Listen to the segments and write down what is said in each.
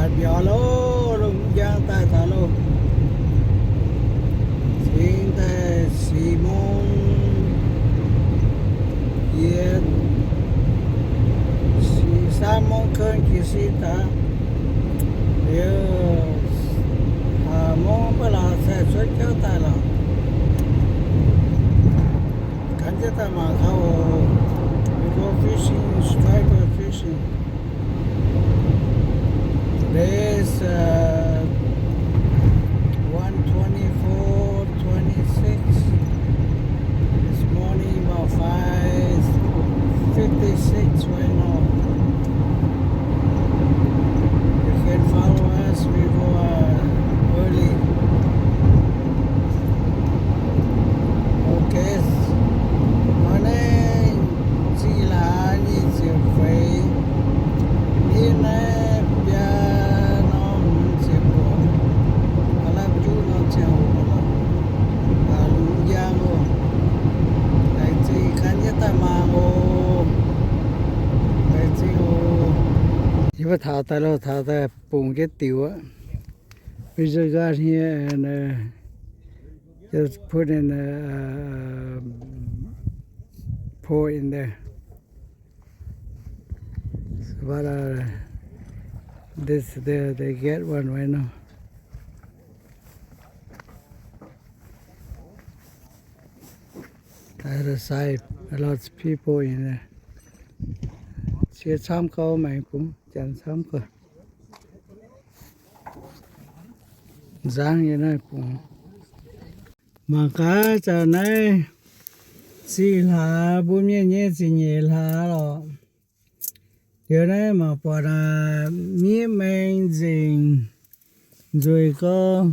mbiaux lùng giang tai thả lô chính tại xì mông yết xì sa mông cơn kỳ xì ta điều hà mông bà là sẽ xuất kéo tài là cảnh chất ta mà thâu we go fishing, striper fishing. Today's 1:24:26. This morning about 5:56 right now. You can follow us. We go early. Okay. Morning. Chỉ là như chiều về. Đi này bia nó chiều bộ. Làm chú nó chiều bộ. Lũ giang ô. Đại chỉ khán nhất ta mà ô. Đại chỉ ô. Chỉ phải thả tay lo thả tay bùng cái tiểu á. We just got here and just put in a pour in there. So what this there they get one right now. The other side, a lot of people in there. Chia xăm câu mày cũng chẳng xăm cơ. Giang như này cũng. Mà cá giờ này xì là bún miên nhé xì nhẹ là rồi. Giờ này mà bỏ ra miên men dình rồi có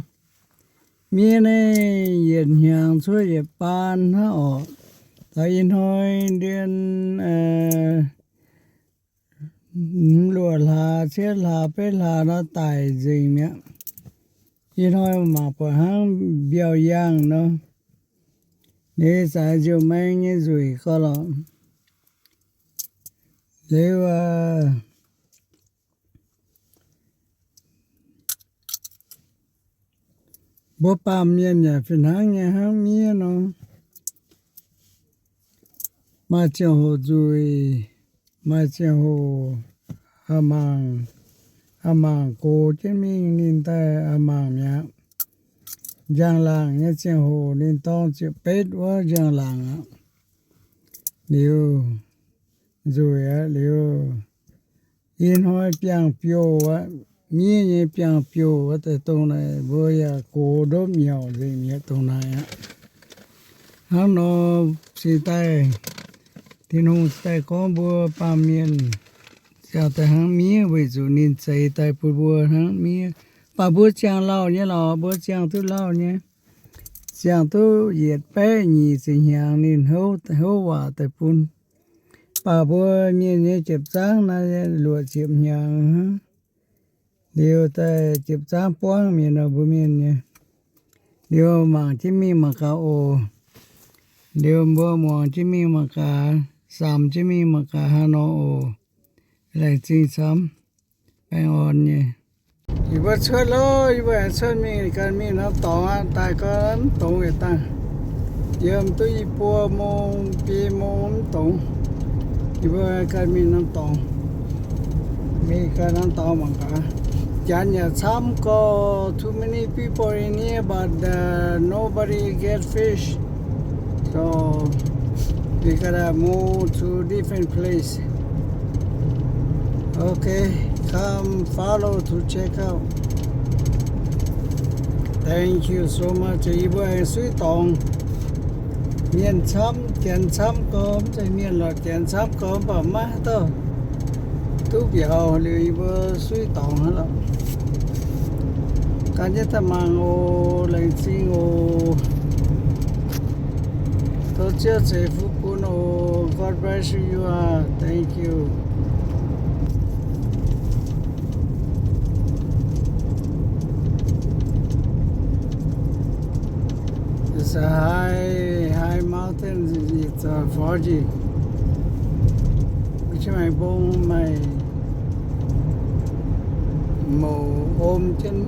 miên này hiện hàng suốt địa bàn nó ở tại yên thôi điên lúa là chết là bếp là nó tài dình nhá yên thôi mà bỏ hàng biểu giang nó nếu sai chiều mấy như rồi có là nếu bố ba miên nhà phiền hàng miên nó mà chiều hồ rồi mà chiều hồ amang cô chứ mình nên ta amang nhá giang làng nhá chiều hồ nên to chiều pết quá giang làng á nếu rồi á nếu yên hỏi piang piao á miên như piang piao á tại tông này bây giờ cô đốm nhiều gì nhé tông này á hắn nó xì tay thì nó tay có bữa ba miên chào tay hắn mía với chủ nên chạy tay bữa hắn mía ba bữa chàng lau nhé là bữa chàng tôi lau nhé chàng tôi nhiệt bé nhì sinh hàng nên hấu hòa tay phun ba bữa miên nhé chụp sáng này lụa chụp nhàng điều tay chụp sáng quăng miên ở bữa miên nhé điều mảng chí mi mà cả ô điều bữa mảng chí mi mà cả sắm chí mi mà cả hà nội lại chính sắm bánh ôn nhé chỉ bữa chơi lo chỉ bữa chơi mi cái mi nó tỏng á tại có tỏng người ta giờ tôi bùa mông pi mông tỏng chỉ bữa cái mi nó tỏng mi cái nó tỏng bằng cả chẳng nhà some có too many people in here but nobody get fish so we gotta move to different place. Okay, come follow to check out. Thank you so much. Ibu anh suy tòng miền chấm chén chấm cơm chạy miền lọt chén chấm cơm bảo má tơ tú biểu liệu ibu suy tòng hết lắm cái nhất là mang ô lên xin ô tôi chưa sẽ phục vụ ô God bless you. Thank you. It's a high mountain. It's Forgy. Which my bone, màu ôm chân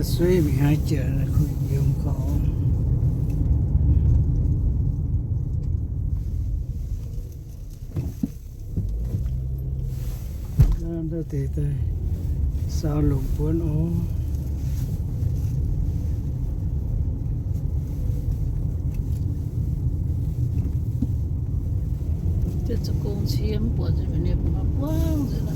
suy bị hai chợ là không dùng khó đó thì tới sao lục cuốn ố这只公鸡脖子里面不光着了。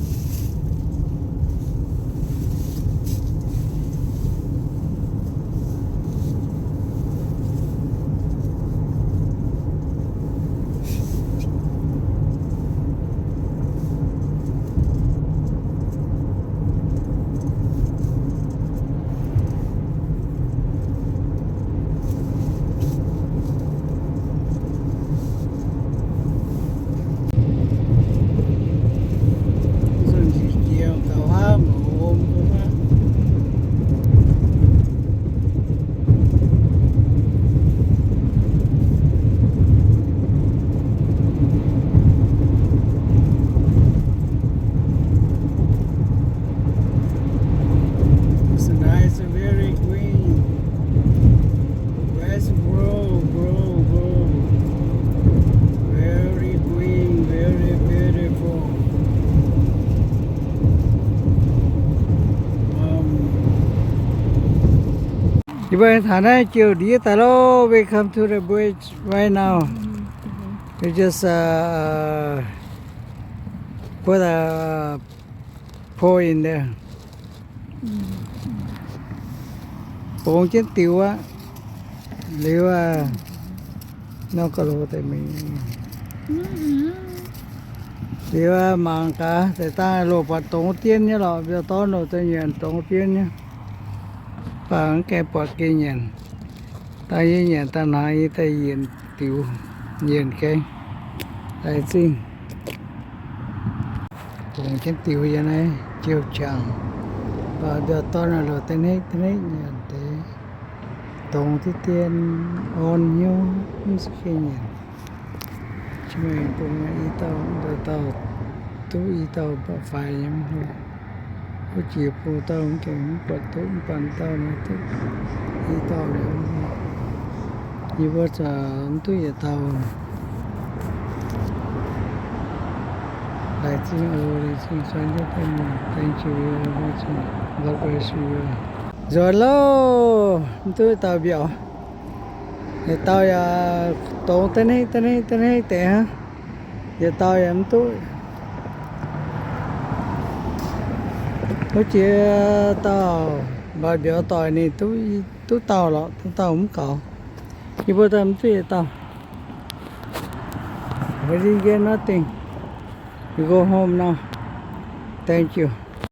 Ibu Hana, chiều đi talo. We come to the bridge right now. We just put a pole in there. Bốn chiếc tiêu á, nếu nó có lỗ thì mình nếu mang cả thì ta lỗ vào tống tiền nhá lọ, bây giờ to lỗ tôi nhận tống tiền nhá. Và cái bọt kia nhận ta với nhận ta nói ta nhận tiểu nhận cái đại xin cũng trên tiểu vậy này chiều chẳng và giờ to là rồi tên hết nhận thế tổng thì tiền on nhiêu không sẽ khi nhận chứ mình cũng ý tao rồi tao tú ý tao phải nhắm thôi có chiều phụ tao cũng chẳng bật tốt bằng tao mà tốt ý tao để như bây giờ tôi về tao lại xin để xin xoắn cho tên mình thank you very much God bless you rồi lô tôi tao biểu thì tao tổ tên hết tệ ha giờ tao em tôi có chia tao và biểu tỏi này tôi tao lọ tao không có như bây giờ tôi tao we didn't get nothing we go home now thank you